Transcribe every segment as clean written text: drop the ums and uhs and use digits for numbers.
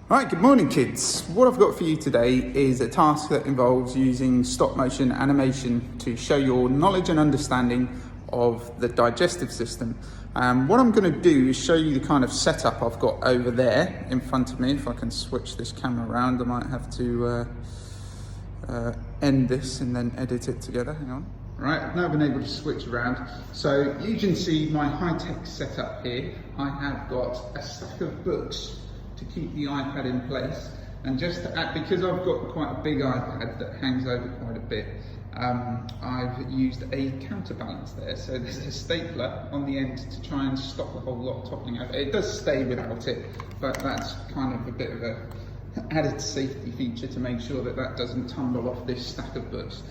Right, good morning kids. What I've got for you today is a task that involves using stop motion animation to show your knowledge and understanding of the digestive system. What I'm going to do is show you the kind of setup I've got over there in front of me. If I can switch this camera around, I might have to end this and then edit it together. Hang on. Right, I've now been able to switch around. So you can see my high-tech setup here. I have got a stack of books to keep the iPad in place, and just to add, because I've got quite a big iPad that hangs over quite a bit, I've used a counterbalance there. So there's a stapler on the end to try and stop the whole lot toppling over. It does stay without it, but that's kind of a bit of a added safety feature to make sure that that doesn't tumble off this stack of books.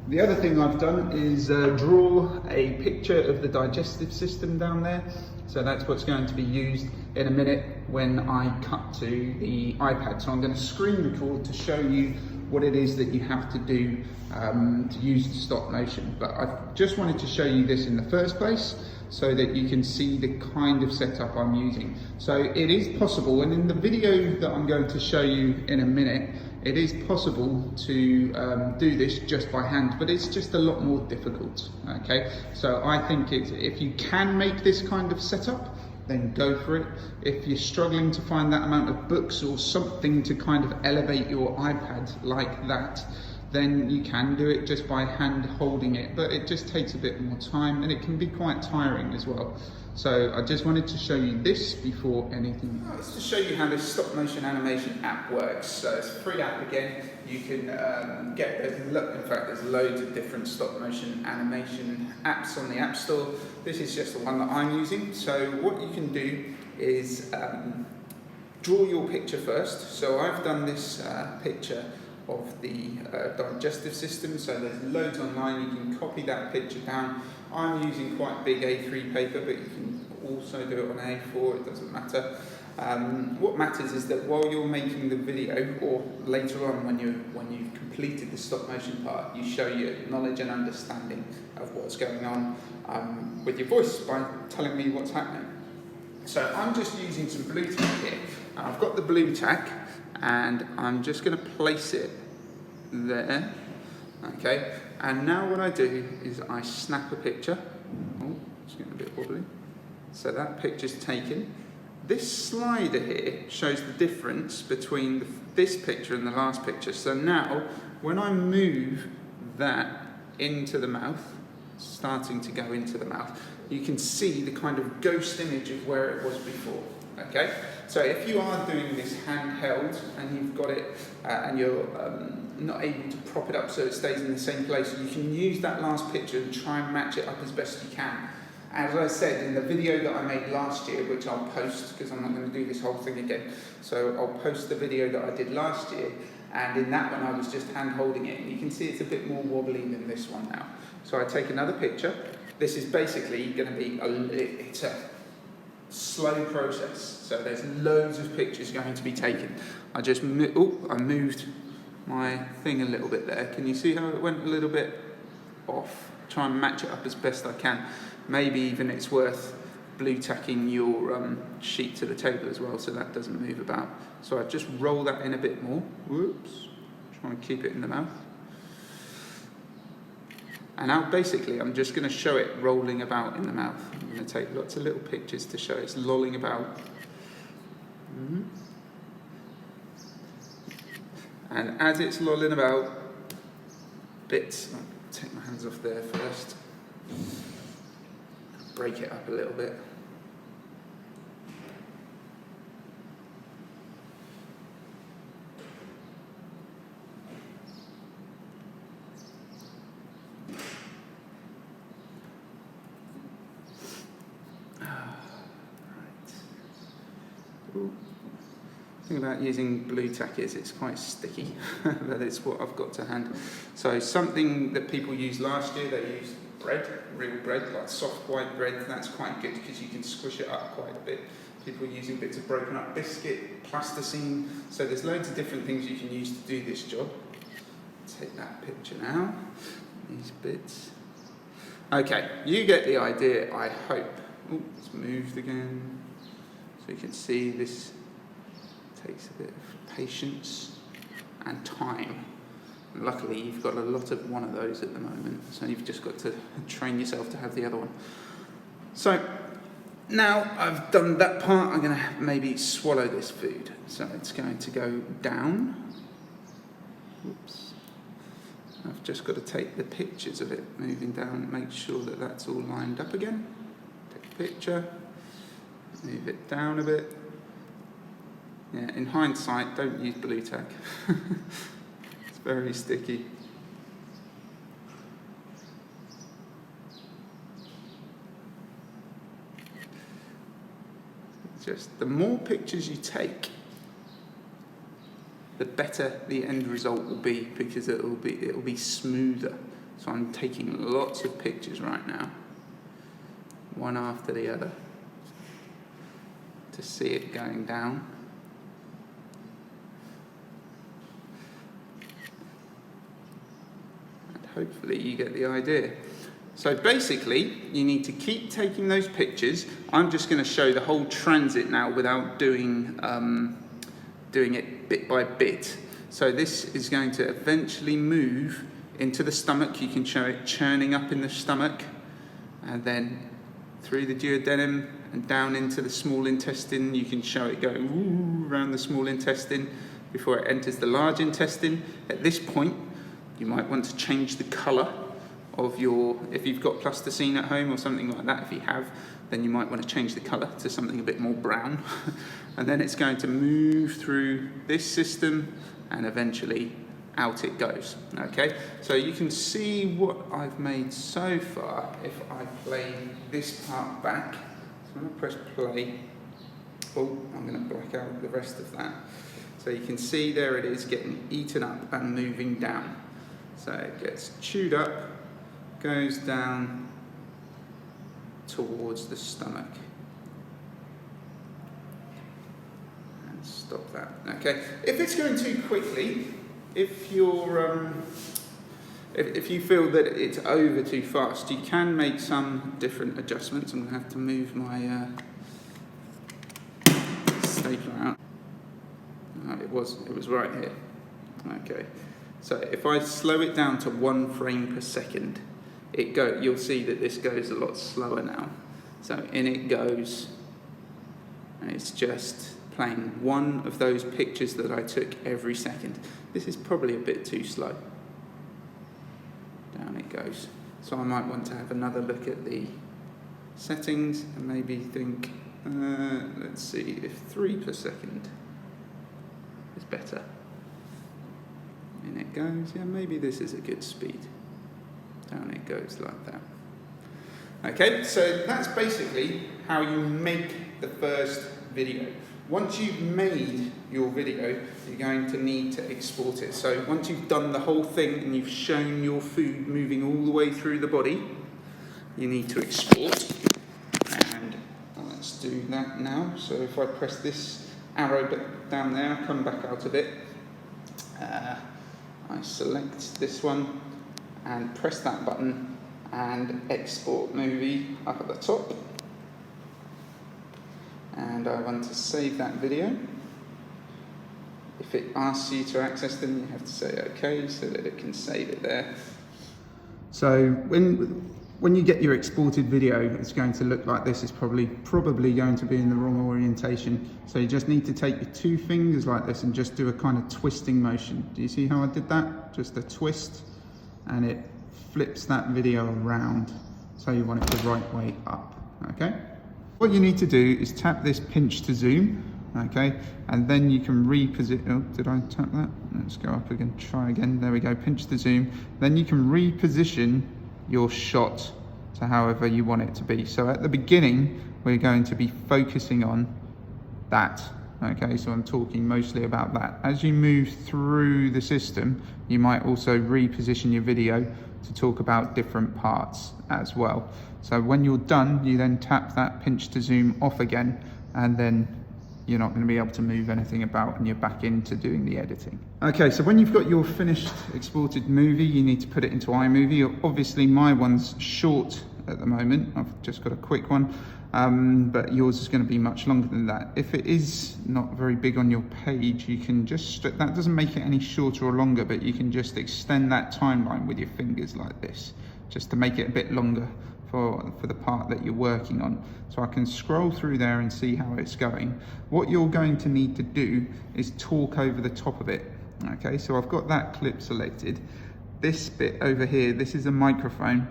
The other thing I've done is draw a picture of the digestive system down there. So that's what's going to be used in a minute when I cut to the iPad. So I'm going to screen record to show you what it is that you have to do to use the stop motion. But I just wanted to show you this in the first place so that you can see the kind of setup I'm using. So it is possible, and in the video that I'm going to show you in a minute, it is possible to do this just by hand, but it's just a lot more difficult, okay? So I think if you can make this kind of setup, then go for it. If you're struggling to find that amount of books or something to kind of elevate your iPad like that, then you can do it just by hand holding it, but it just takes a bit more time and it can be quite tiring as well. So I just wanted to show you this before anything else. Let's just show you how this stop motion animation app works. So it's a free app again. You can in fact there's loads of different stop motion animation apps on the App Store. This is just the one that I'm using. So what you can do is draw your picture first. So I've done this picture of the digestive system, so there's loads online. You can copy that picture down. I'm using quite big A3 paper, but you can also do it on A4, it doesn't matter. What matters is that while you're making the video, or later on when you've completed the stop motion part, you show your knowledge and understanding of what's going on with your voice by telling me what's happening. So I'm just using some blue tack here. I've got the blue tack, and I'm just going to place it there, okay? And now what I do is I snap a picture. Oh, it's getting a bit wobbly. So that picture's taken. This slider here shows the difference between this picture and the last picture. So now, when I move that into the mouth, starting to go into the mouth, you can see the kind of ghost image of where it was before. Okay, so if you are doing this handheld and you've got it and you're not able to prop it up so it stays in the same place, you can use that last picture and try and match it up as best you can. As I said in the video that I made last year, which I'll post because I'm not going to do this whole thing again, so I'll post the video that I did last year, and in that one I was just hand holding it, and you can see it's a bit more wobbly than this one now. So I take another picture. This is basically going to be it's a slow process, so there's loads of pictures going to be taken. I moved my thing a little bit there. Can you see how it went a little bit off? Try and match it up as best I can. Maybe even it's worth blue tacking your sheet to the table as well so that doesn't move about. So I just roll that in a bit more. Whoops. Try and keep it in the mouth. And now basically I'm just going to show it rolling about in the mouth. I'm going to take lots of little pictures to show it's lolling about. And as it's lolling about, bits, I'll take my hands off there first, break it up a little bit. The thing about using blue tack is it's quite sticky, but it's what I've got to hand. So something that people used last year, they used bread, real bread, like soft white bread. That's quite good because you can squish it up quite a bit. People are using bits of broken up biscuit, plasticine. So there's loads of different things you can use to do this job. Take that picture now, these bits. Okay, you get the idea, I hope. Oh, it's moved again. So you can see this takes a bit of patience and time. And luckily, you've got a lot of one of those at the moment, so you've just got to train yourself to have the other one. So now I've done that part, I'm going to maybe swallow this food. So it's going to go down. Oops. I've just got to take the pictures of it moving down, make sure that that's all lined up again. Take a picture, move it down a bit. Yeah, in hindsight, don't use blue tack. It's very sticky. Just the more pictures you take, the better the end result will be, because it'll be smoother. So I'm taking lots of pictures right now, one after the other, to see it going down. And hopefully you get the idea. So basically, you need to keep taking those pictures. I'm just going to show the whole transit now without doing it bit by bit. So this is going to eventually move into the stomach. You can show it churning up in the stomach, and then through the duodenum and down into the small intestine. You can show it going around the small intestine before it enters the large intestine. At this point, you might want to change the colour of your, if you've got plasticine at home or something like that. If you have, then you might want to change the colour to something a bit more brown. And then it's going to move through this system and eventually out it goes. Okay, so you can see what I've made so far if I play this part back. So I'm going to press play. Oh, I'm going to black out the rest of that. So you can see there it is getting eaten up and moving down. So it gets chewed up, goes down towards the stomach. And stop that. Okay, if it's going too quickly, if you're if you feel that it's over too fast, you can make some different adjustments. I'm going to have to move my stapler out. Oh, it was right here. Okay, so if I slow it down to 1 frame per second, you'll see that this goes a lot slower now. So in it goes, and it's just playing one of those pictures that I took every second. This is probably a bit too slow. Down it goes. So I might want to have another look at the settings and maybe think, let's see if 3 per second is better. In it goes. Yeah, maybe this is a good speed. Down it goes like that. Okay, so that's basically how you make the first video. Once you've made your video, you're going to need to export it. So once you've done the whole thing and you've shown your food moving all the way through the body, you need to export. And let's do that now. So if I press this arrow down there, come back out of it, I select this one and press that button and export movie up at the top. And I want to save that video. If it asks you to access them, you have to say OK so that it can save it there. So when you get your exported video, it's going to look like this. It's probably going to be in the wrong orientation. So you just need to take your 2 fingers like this and just do a kind of twisting motion. Do you see how I did that? Just a twist, and it flips that video around. So you want it the right way up, okay? What you need to do is tap this pinch to zoom, okay? And then you can reposition, oh, did I tap that? Let's go up again, try again. There we go, pinch to zoom. Then you can reposition your shot to however you want it to be. So at the beginning, we're going to be focusing on that, okay? So I'm talking mostly about that. As you move through the system, you might also reposition your video to talk about different parts as well. So when you're done, you then tap that pinch to zoom off again, and then you're not going to be able to move anything about, and you're back into doing the editing. Okay, so when you've got your finished exported movie, you need to put it into iMovie. Obviously my one's short at the moment. I've just got a quick one, but yours is going to be much longer than that. If it is not very big on your page, you can just, that doesn't make it any shorter or longer, but you can just extend that timeline with your fingers like this, just to make it a bit longer for the part that you're working on. So I can scroll through there and see how it's going. What you're going to need to do is talk over the top of it. Okay, so I've got that clip selected. This bit over here, this is a microphone.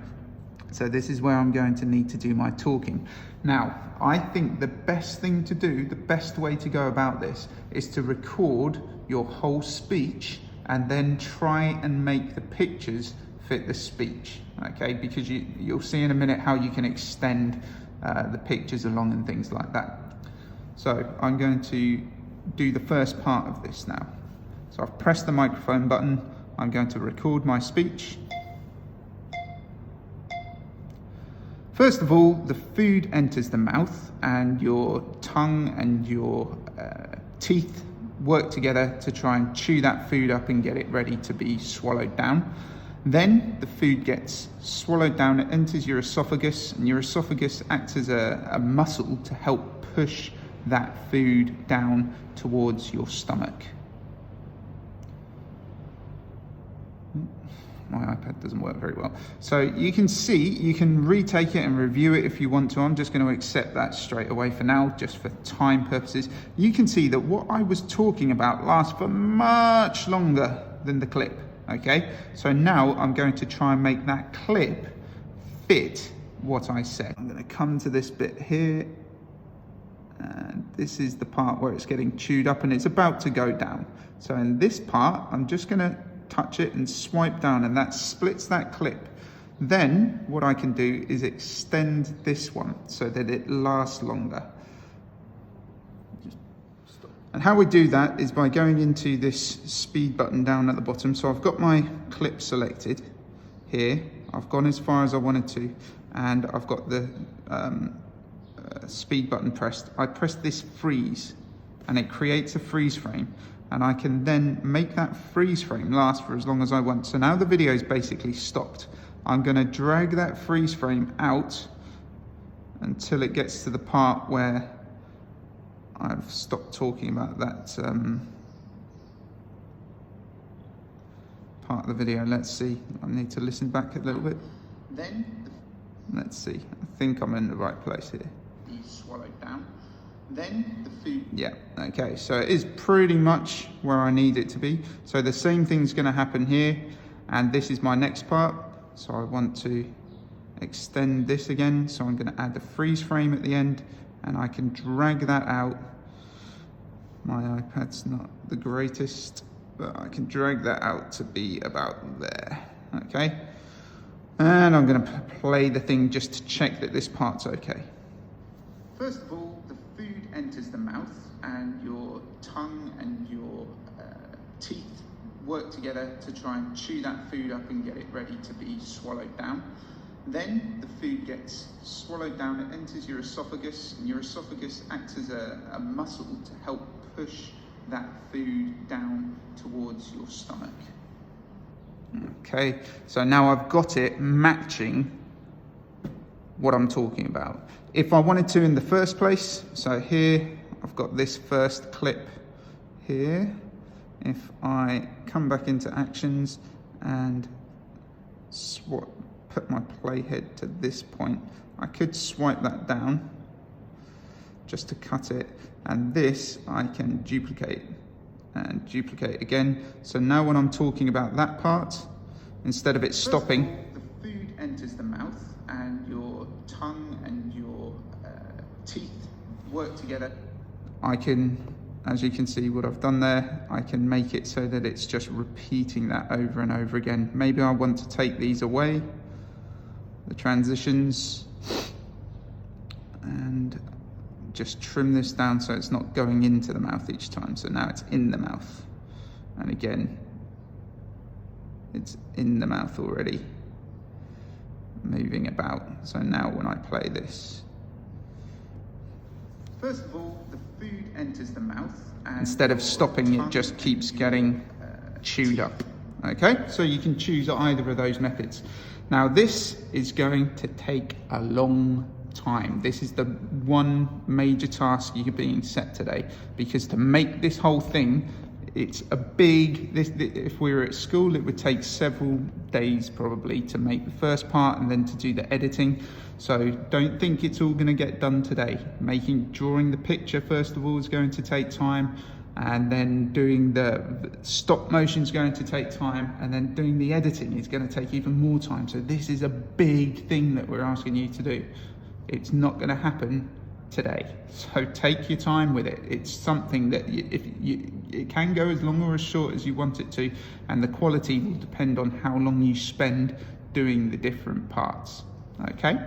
So this is where I'm going to need to do my talking. Now, I think the best thing to do, the best way to go about this, is to record your whole speech and then try and make the pictures fit the speech, okay? Because you'll see in a minute how you can extend the pictures along and things like that. So I'm going to do the first part of this now. So I've pressed the microphone button. I'm going to record my speech. First of all, the food enters the mouth and your tongue and your teeth work together to try and chew that food up and get it ready to be swallowed down. Then the food gets swallowed down, it enters your esophagus, and your esophagus acts as a muscle to help push that food down towards your stomach. My iPad doesn't work very well. So you can see, you can retake it and review it if you want to. I'm just going to accept that straight away for now, just for time purposes. You can see that what I was talking about lasts for much longer than the clip. Okay, so now I'm going to try and make that clip fit what I said. I'm going to come to this bit here, and this is the part where it's getting chewed up and it's about to go down. So in this part, I'm just going to touch it and swipe down, and that splits that clip. Then what I can do is extend this one so that it lasts longer. And how we do that is by going into this speed button down at the bottom. So I've got my clip selected here. I've gone as far as I wanted to, and I've got the speed button pressed. I press this freeze, and it creates a freeze frame. And I can then make that freeze frame last for as long as I want. So now the video is basically stopped. I'm going to drag that freeze frame out until it gets to the part where I've stopped talking about that part of the video. Let's see. I need to listen back a little bit. Then, let's see. I think I'm in the right place here. You swallowed down. Then the food. Yeah, okay. So it is pretty much where I need it to be. So the same thing's going to happen here. And this is my next part. So I want to extend this again. So I'm going to add the freeze frame at the end, and I can drag that out. My iPad's not the greatest, but I can drag that out to be about there, okay? And I'm gonna play the thing just to check that this part's okay. First of all, the food enters the mouth, and your tongue and your teeth work together to try and chew that food up and get it ready to be swallowed down. Then the food gets swallowed down, it enters your esophagus, and your esophagus acts as a muscle to help push that food down towards your stomach. Okay, so now I've got it matching what I'm talking about. If I wanted to in the first place, so here I've got this first clip here. If I come back into actions and put my playhead to this point, I could swipe that down just to cut it, and this I can duplicate and duplicate again. So now when I'm talking about that part, instead of it stopping, the food enters the mouth, and your tongue and your teeth work together. I can, as you can see what I've done there, I can make it so that it's just repeating that over and over again. Maybe I want to take these away, the transitions, and just trim this down so it's not going into the mouth each time. So now it's in the mouth, and again it's in the mouth already, moving about. So now when I play this, first of all, the food enters the mouth, and instead of stopping, it just keeps getting chewed up. Okay, so you can choose either of those methods. Now this is going to take a long time. This is the one major task you're being set today, because to make this whole thing, it's a big, if we were at school, it would take several days probably to make the first part and then to do the editing. So don't think it's all going to get done today. Drawing the picture first of all is going to take time, and then doing the stop motion is going to take time, and then doing the editing is going to take even more time. So this is a big thing that we're asking you to do. It's not going to happen today, so take your time with it. It's something that it can go as long or as short as you want it to, and the quality will depend on how long you spend doing the different parts. Okay.